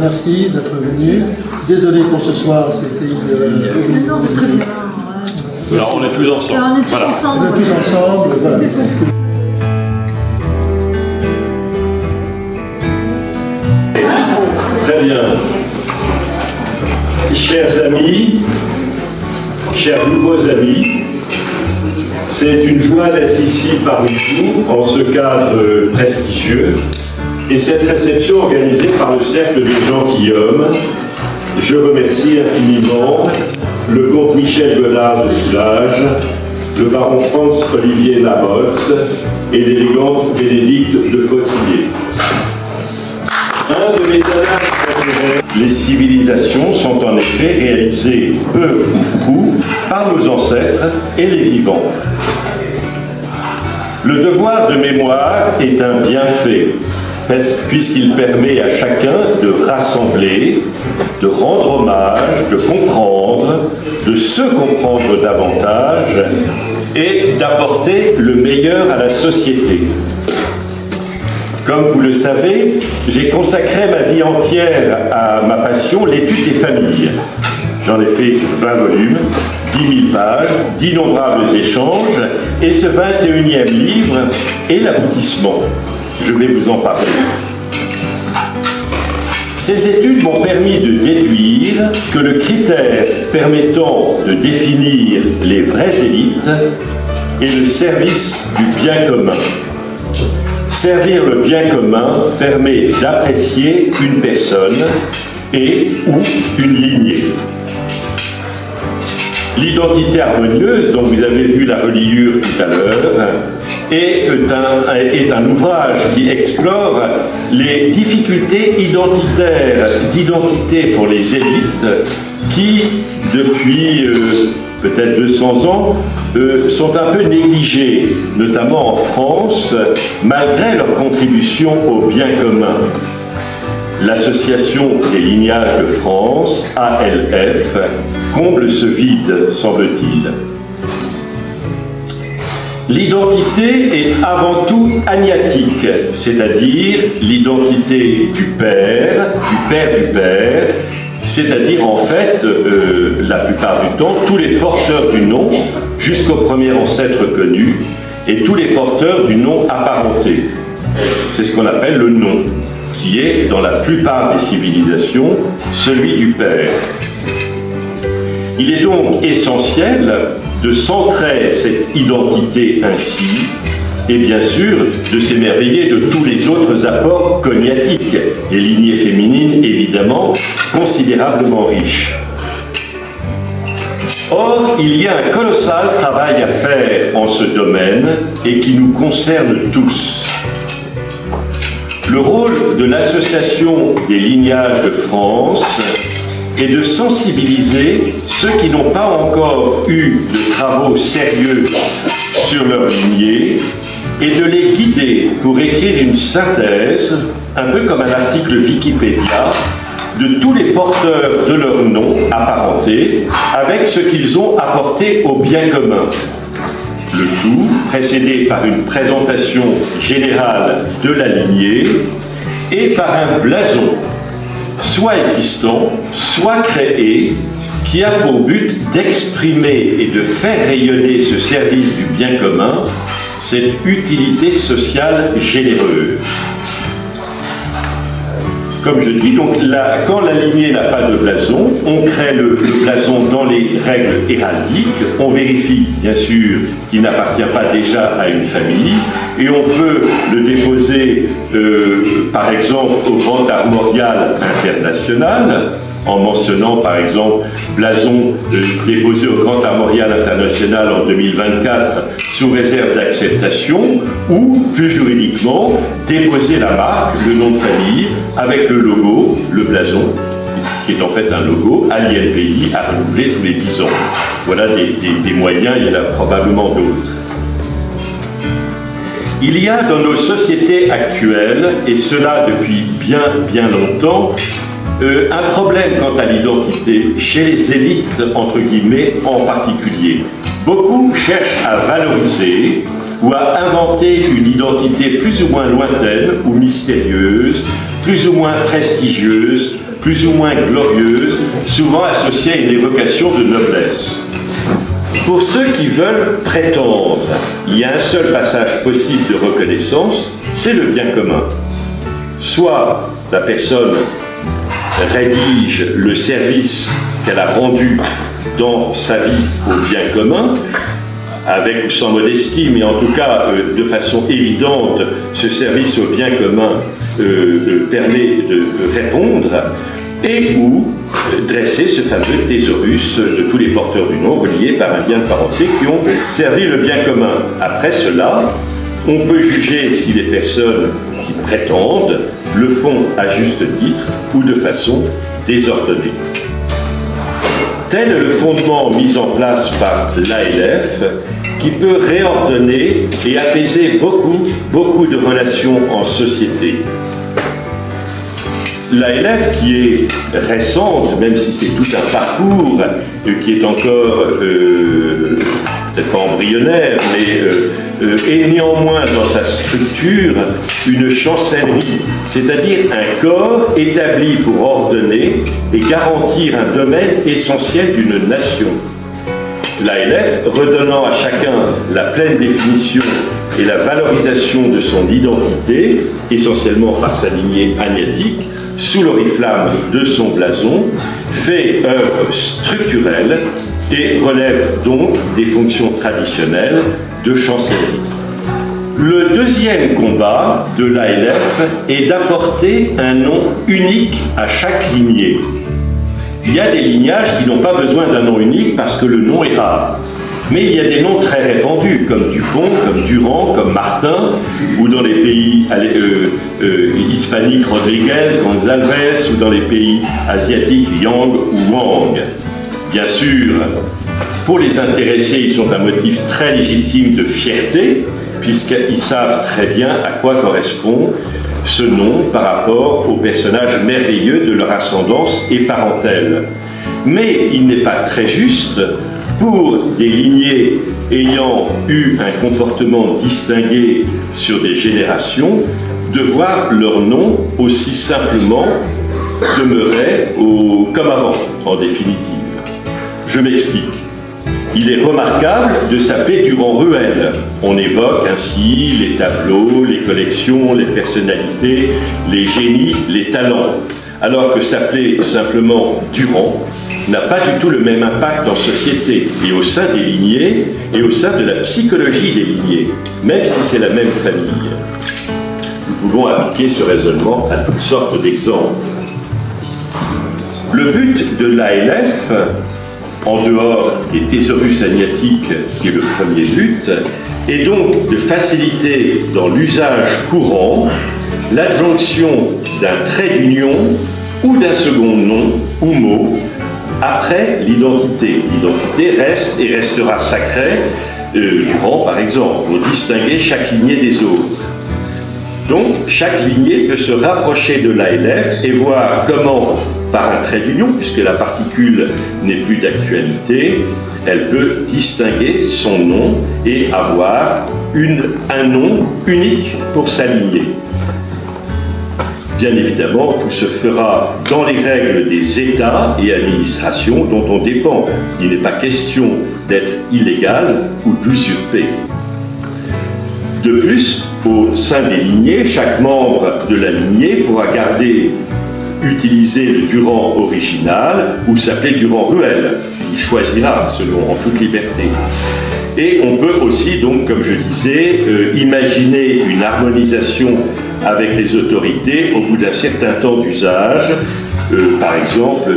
merci d'être venu. Désolé pour ce soir, c'était... Non, c'est très bien. Alors on est tous ensemble. On est tous ensemble. On est tous ensemble, voilà. Très bien. Chers amis, chers nouveaux amis, c'est une joie d'être ici parmi vous en ce cadre prestigieux et cette réception organisée par le Cercle de Jean Guillaume. Je remercie infiniment le comte Michel Godard de Soulage, le baron Franz Olivier Lamotte et l'élégante Bénédicte de Fautillier. Un de mes annales préférés, les civilisations sont en effet réalisées peu ou prou par nos ancêtres et les vivants. Le devoir de mémoire est un bienfait, puisqu'il permet à chacun de rassembler, de rendre hommage, de comprendre, de se comprendre davantage et d'apporter le meilleur à la société. Comme vous le savez, j'ai consacré ma vie entière à ma passion, l'étude des familles. J'en ai fait 20 volumes, 10 000 pages, d'innombrables échanges, et ce 21e livre est l'aboutissement. Je vais vous en parler. Ces études m'ont permis de déduire que le critère permettant de définir les vraies élites est le service du bien commun. Servir le bien commun permet d'apprécier une personne et ou une lignée. L'identité harmonieuse, dont vous avez vu la reliure tout à l'heure, est un ouvrage qui explore les difficultés identitaires, d'identité pour les élites qui, depuis peut-être 200 ans, sont un peu négligées, notamment en France, malgré leur contribution au bien commun. L'Association des lignages de France, ALF, comble ce vide, semble-t-il. L'identité est avant tout agnatique, c'est-à-dire l'identité du père, c'est-à-dire en fait, la plupart du temps, tous les porteurs du nom, jusqu'au premier ancêtre connu, et tous les porteurs du nom apparenté. C'est ce qu'on appelle le nom, qui est, dans la plupart des civilisations, celui du père. Il est donc essentiel de centrer cette identité ainsi, et bien sûr de s'émerveiller de tous les autres apports cognatiques, les lignées féminines évidemment considérablement riches. Or, il y a un colossal travail à faire en ce domaine et qui nous concerne tous. Le rôle de l'Association des lignages de France est de sensibiliser ceux qui n'ont pas encore eu de travaux sérieux sur leur lignée et de les guider pour écrire une synthèse, un peu comme un article Wikipédia, de tous les porteurs de leur nom apparentés avec ce qu'ils ont apporté au bien commun. Le tout précédé par une présentation générale de la lignée et par un blason, soit existant, soit créé, qui a pour but d'exprimer et de faire rayonner ce service du bien commun, cette utilité sociale généreuse. Comme je dis, donc quand la lignée n'a pas de blason, on crée le blason dans les règles héraldiques, on vérifie bien sûr qu'il n'appartient pas déjà à une famille, et on peut le déposer par exemple au Grand Armorial International, en mentionnant par exemple blason déposé au Grand Armorial International en 2024 sous réserve d'acceptation, ou plus juridiquement déposer la marque, le nom de famille, avec le logo, le blason, qui est en fait un logo à l'INPI à renouveler tous les 10 ans. Voilà des moyens, il y en a probablement d'autres. Il y a dans nos sociétés actuelles, et cela depuis bien longtemps, un problème quant à l'identité, chez les élites, entre guillemets, en particulier. Beaucoup cherchent à valoriser ou à inventer une identité plus ou moins lointaine ou mystérieuse, plus ou moins prestigieuse, plus ou moins glorieuse, souvent associée à une évocation de noblesse. Pour ceux qui veulent prétendre, il y a un seul passage possible de reconnaissance, c'est le bien commun. Soit la personne rédige le service qu'elle a rendu dans sa vie au bien commun, avec ou sans modestie, mais en tout cas de façon évidente, ce service au bien commun permet de répondre, et ou dresser ce fameux thésaurus de tous les porteurs du nom, reliés par un bien de parenté, qui ont servi le bien commun. Après cela, on peut juger si les personnes qui prétendent le font à juste titre ou de façon désordonnée. Tel est le fondement mis en place par l'ALF, qui peut réordonner et apaiser beaucoup de relations en société. L'ALF, qui est récente, même si c'est tout un parcours, qui est encore peut-être pas embryonnaire, mais est néanmoins dans sa structure une chancellerie, c'est-à-dire un corps établi pour ordonner et garantir un domaine essentiel d'une nation. L'ALF, redonnant à chacun la pleine définition et la valorisation de son identité, essentiellement par sa lignée agnatique, sous l'oriflamme de son blason, fait œuvre structurelle et relève donc des fonctions traditionnelles de chancellerie. Le deuxième combat de l'ALF est d'apporter un nom unique à chaque lignée. Il y a des lignages qui n'ont pas besoin d'un nom unique parce que le nom est rare. Mais il y a des noms très répandus, comme Dupont, comme Durand, comme Martin, ou dans les pays hispaniques, Rodriguez, Gonzalez, ou dans les pays asiatiques, Yang ou Wang. Bien sûr, pour les intéressés, ils sont un motif très légitime de fierté, puisqu'ils savent très bien à quoi correspond ce nom par rapport aux personnages merveilleux de leur ascendance et parentèle. Mais il n'est pas très juste pour des lignées ayant eu un comportement distingué sur des générations de voir leur nom aussi simplement demeurer comme avant, en définitive. Je m'explique. Il est remarquable de s'appeler Durand-Ruel. On évoque ainsi les tableaux, les collections, les personnalités, les génies, les talents. Alors que s'appeler simplement Durand n'a pas du tout le même impact en société et au sein des lignées et au sein de la psychologie des lignées, même si c'est la même famille. Nous pouvons appliquer ce raisonnement à toutes sortes d'exemples. Le but de l'ALF, en dehors des thésaurus agnatiques, qui est le premier but, est donc de faciliter dans l'usage courant l'adjonction d'un trait d'union ou d'un second nom ou mot après l'identité. L'identité reste et restera sacrée, Durand par exemple, pour distinguer chaque lignée des autres. Donc, chaque lignée peut se rapprocher de l'ALF et voir comment, par un trait d'union, puisque la particule n'est plus d'actualité, elle peut distinguer son nom et avoir un nom unique pour sa lignée. Bien évidemment, tout se fera dans les règles des États et administrations dont on dépend. Il n'est pas question d'être illégal ou d'usurper. De plus, au sein des lignées, chaque membre de la lignée pourra utiliser le Durand original ou s'appeler Durand-Ruel. Il choisira selon en toute liberté. Et on peut aussi, donc, comme je disais, imaginer une harmonisation avec les autorités au bout d'un certain temps d'usage. Par exemple,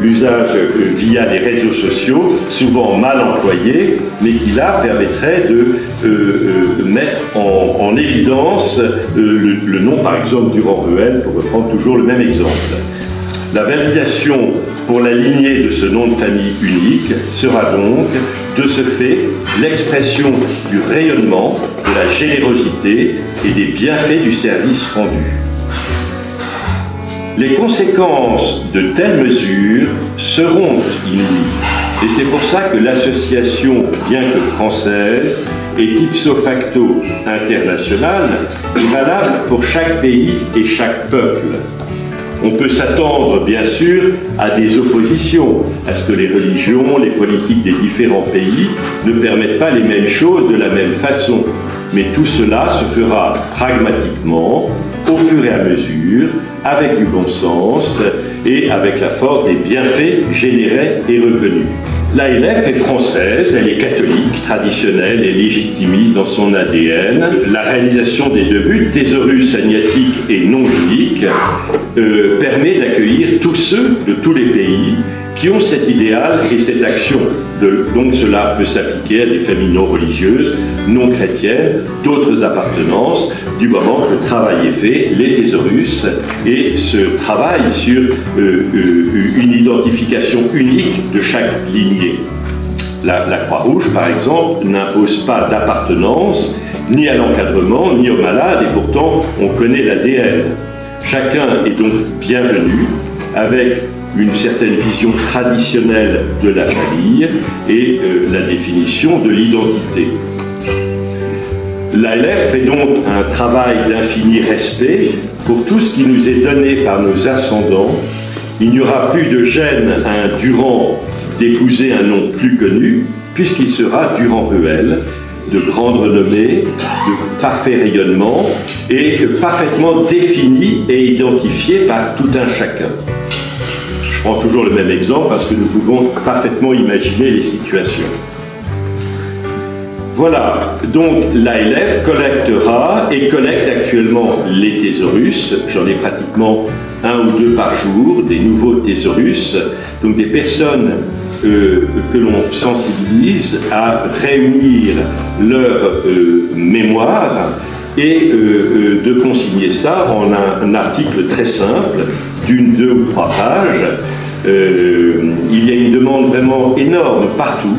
l'usage via les réseaux sociaux, souvent mal employé, mais qui là permettrait de mettre en évidence le nom, par exemple, Durand-Ruel, pour reprendre toujours le même exemple. La validation pour la lignée de ce nom de famille unique sera donc, de ce fait, l'expression du rayonnement, de la générosité et des bienfaits du service rendu. Les conséquences de telles mesures seront inouïes. Et c'est pour ça que l'association, bien que française, est ipso facto internationale et valable pour chaque pays et chaque peuple. On peut s'attendre, bien sûr, à des oppositions, à ce que les religions, les politiques des différents pays ne permettent pas les mêmes choses de la même façon. Mais tout cela se fera pragmatiquement, au fur et à mesure, avec du bon sens et avec la force des bienfaits générés et reconnus. L'ALF est française, elle est catholique, traditionnelle et légitimiste dans son ADN. La réalisation des deux buts, thésaurus agnatique et non judique, permet d'accueillir tous ceux de tous les pays qui ont cet idéal et cette action. Donc cela peut s'appliquer à des familles non religieuses, non chrétiennes, d'autres appartenances, du moment que le travail est fait, les thésaurus, et ce travail sur une identification unique de chaque lignée. La Croix-Rouge, par exemple, n'impose pas d'appartenance, ni à l'encadrement, ni aux malades, et pourtant on connaît l'ADN. Chacun est donc bienvenu, avec une certaine vision traditionnelle de la famille et la définition de l'identité. L'ALF fait donc un travail d'infini respect pour tout ce qui nous est donné par nos ascendants. Il n'y aura plus de gêne à un Durand d'épouser un nom plus connu, puisqu'il sera Durand-Ruel, de grande renommée, de parfait rayonnement et parfaitement défini et identifié par tout un chacun. Je prends toujours le même exemple parce que nous pouvons parfaitement imaginer les situations. Voilà, donc l'ALF collectera et collecte actuellement les thésaurus. J'en ai pratiquement 1 ou 2 par jour, des nouveaux thésaurus, donc des personnes que l'on sensibilise à réunir leur mémoire et de consigner ça en un article très simple d'une, 2 ou 3 pages. Il y a une demande vraiment énorme partout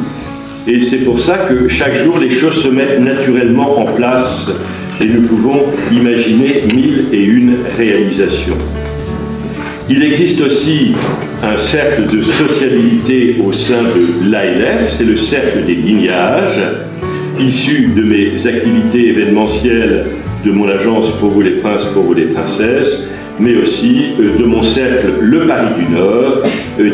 et c'est pour ça que chaque jour les choses se mettent naturellement en place et nous pouvons imaginer 1001 réalisations. Il existe aussi un cercle de sociabilité au sein de l'ALF, c'est le cercle des lignages, issu de mes activités événementielles de mon agence Pour vous les princes, pour vous les princesses, mais aussi de mon cercle Le Paris du Nord,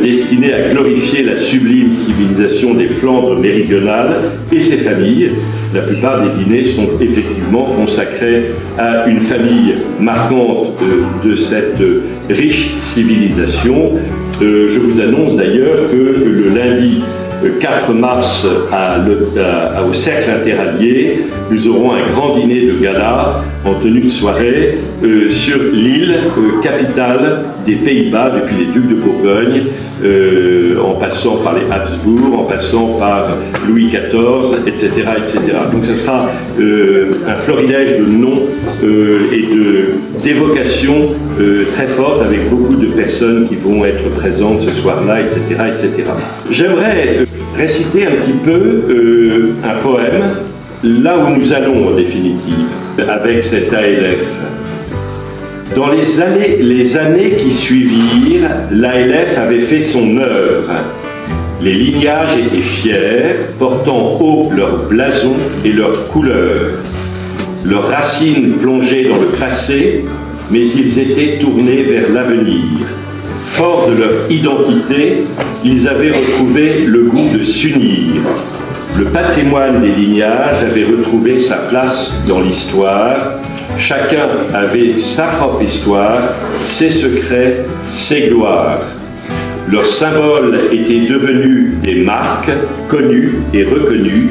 destiné à glorifier la sublime civilisation des Flandres méridionales et ses familles. La plupart des dîners sont effectivement consacrés à une famille marquante de cette riche civilisation. Je vous annonce d'ailleurs que le lundi 4 mars au Cercle Interallié, nous aurons un grand dîner de gala en tenue de soirée sur l'île capitale des Pays-Bas depuis les ducs de Bourgogne, en passant par les Habsbourg, en passant par Louis XIV, etc. etc. Donc ce sera un florilège de noms et d'évocations très fortes avec beaucoup de personnes qui vont être présentes ce soir-là, etc. etc. J'aimerais réciter un petit peu un poème, là où nous allons en définitive, avec cette ALF. Dans les années qui suivirent, l'ALF avait fait son œuvre. Les lignages étaient fiers, portant haut leur blason et leurs couleurs. Leurs racines plongeaient dans le passé, mais ils étaient tournés vers l'avenir. Forts de leur identité, ils avaient retrouvé le goût de s'unir. Le patrimoine des lignages avait retrouvé sa place dans l'histoire. Chacun avait sa propre histoire, ses secrets, ses gloires. Leurs symboles étaient devenus des marques connues et reconnues,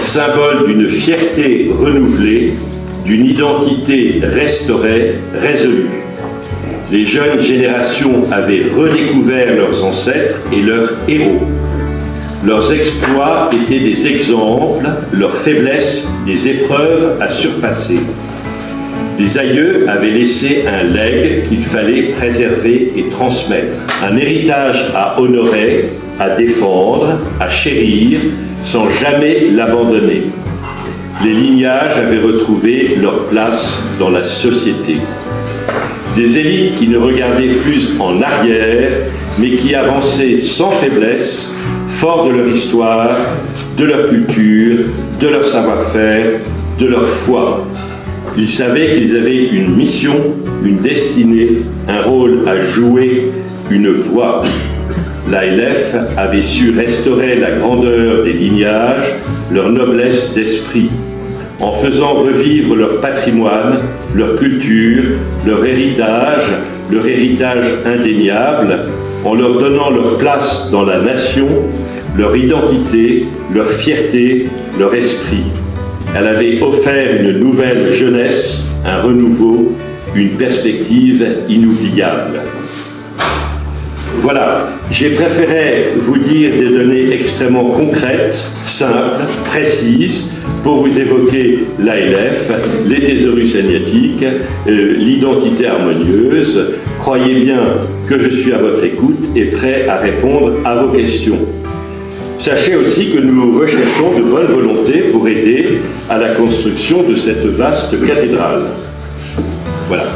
symboles d'une fierté renouvelée, d'une identité restaurée, résolue. Les jeunes générations avaient redécouvert leurs ancêtres et leurs héros. Leurs exploits étaient des exemples, leurs faiblesses des épreuves à surpasser. Les aïeux avaient laissé un legs qu'il fallait préserver et transmettre. Un héritage à honorer, à défendre, à chérir, sans jamais l'abandonner. Les lignages avaient retrouvé leur place dans la société. Des élites qui ne regardaient plus en arrière, mais qui avançaient sans faiblesse, forts de leur histoire, de leur culture, de leur savoir-faire, de leur foi. Ils savaient qu'ils avaient une mission, une destinée, un rôle à jouer, une voix. L'ALF avait su restaurer la grandeur des lignages, leur noblesse d'esprit, en faisant revivre leur patrimoine, leur culture, leur héritage indéniable, en leur donnant leur place dans la nation, leur identité, leur fierté, leur esprit. Elle avait offert une nouvelle jeunesse, un renouveau, une perspective inoubliable. Voilà, j'ai préféré vous dire des données extrêmement concrètes, simples, précises, pour vous évoquer l'ALF, les thésaurus agnatique, l'identité harmonieuse. Croyez bien que je suis à votre écoute et prêt à répondre à vos questions. Sachez aussi que nous recherchons de bonne volonté pour aider à la construction de cette vaste cathédrale. Voilà.